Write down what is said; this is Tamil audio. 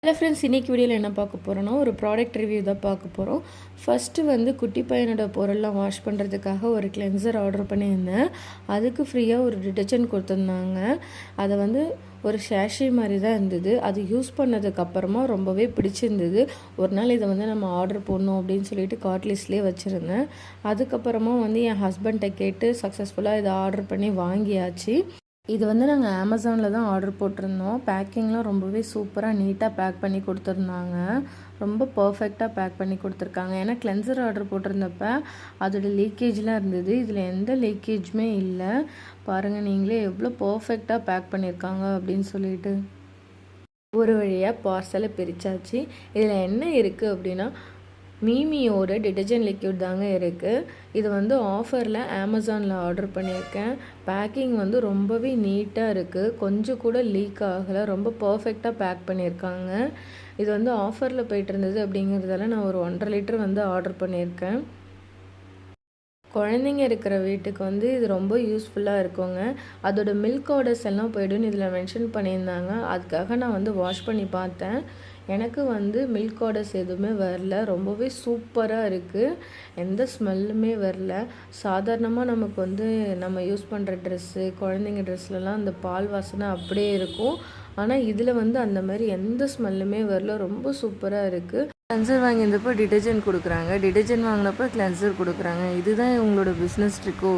ஹலோ ஃப்ரெண்ட்ஸ், இன்றைக்கி வீடியோவில் என்ன பார்க்க போகிறோன்னா ஒரு ப்ராடக்ட் ரிவ்யூ தான் பார்க்க போகிறோம். ஃபஸ்ட்டு வந்து குட்டி பையனோட பொருள்லாம் வாஷ் பண்ணுறதுக்காக ஒரு கிளென்சர் ஆர்டர் பண்ணியிருந்தேன். அதுக்கு ஃப்ரீயாக ஒரு டிட்டர்ஜென்ட் கொடுத்துருந்தாங்க. அதை வந்து ஒரு ஷேஷே மாதிரி தான் இருந்தது. அது யூஸ் பண்ணதுக்கப்புறமா ரொம்பவே பிடிச்சிருந்தது. ஒரு நாள் இதை வந்து நம்ம ஆர்டர் போடணும் அப்படின்னு சொல்லிட்டு கார்ட் லிஸ்ட்லேயே வச்சுருந்தேன். அதுக்கப்புறமா வந்து என் ஹஸ்பண்ட்டை கேட்டு சக்ஸஸ்ஃபுல்லாக இதை ஆர்டர் பண்ணி வாங்கியாச்சு. இது வந்து நாங்கள் அமேசானில் தான் ஆர்டர் போட்டிருந்தோம். பேக்கிங்லாம் ரொம்பவே சூப்பராக நீட்டாக பேக் பண்ணி கொடுத்துருந்தாங்க. ரொம்ப பர்ஃபெக்டாக பேக் பண்ணி கொடுத்துருக்காங்க. ஏன்னா கிளென்சர் ஆர்டர் போட்டிருந்தப்ப அதோடய லீக்கேஜ்லாம் இருந்தது. இதில் எந்த லீக்கேஜுமே இல்லை. பாருங்கள் நீங்களே எவ்வளோ பர்ஃபெக்டாக பேக் பண்ணியிருக்காங்க அப்படின்னு சொல்லிட்டு. ஒரு வழியாக பார்சலை பிரித்தாச்சு. இதில் என்ன இருக்குது அப்படின்னா மீமியோட டிட்டர்ஜென்ட் லிக்விட் தாங்க இருக்குது. இது வந்து ஆஃபரில் அமேசானில் ஆர்டர் பண்ணியிருக்கேன். பேக்கிங் வந்து ரொம்பவே நீட்டாக இருக்குது. கொஞ்சம் கூட லீக் ஆகலை. ரொம்ப பர்ஃபெக்டாக பேக் பண்ணியிருக்காங்க. இது வந்து ஆஃபரில் போயிட்டு இருந்தது அப்படிங்கிறதால நான் ஒரு 1.5 லிட்டர் வந்து ஆர்டர் பண்ணியிருக்கேன். குழந்தைங்க இருக்கிற வீட்டுக்கு வந்து இது ரொம்ப யூஸ்ஃபுல்லாக இருக்குங்க. அதோட மில்க் ஆர்டர்ஸ் எல்லாம் போய்டுன்னு இதில் மென்ஷன் பண்ணியிருந்தாங்க. அதுக்காக நான் வந்து வாஷ் பண்ணி பார்த்தேன். எனக்கு வந்து மில்க் ஆர்டர்ஸ் எதுவுமே வரல. ரொம்பவே சூப்பராக இருக்குது. எந்த ஸ்மெல்லுமே வரல. சாதாரணமாக நமக்கு வந்து நம்ம யூஸ் பண்ணுற ட்ரெஸ்ஸு, குழந்தைங்க ட்ரெஸ்லலாம் அந்த பால் வாசனை அப்படியே இருக்கும். ஆனால் இதில் வந்து அந்த மாதிரி எந்த ஸ்மெல்லுமே வரல. ரொம்ப சூப்பராக இருக்குது. கிளென்சர் வாங்கியிருந்தப்போ டிட்டர்ஜென்ட் கொடுக்குறாங்க, டிட்டர்ஜென்ட் வாங்கினப்போ கிளென்சர் கொடுக்குறாங்க. இதுதான் உங்களோட பிஸ்னஸ் ட்ரிக்கோ?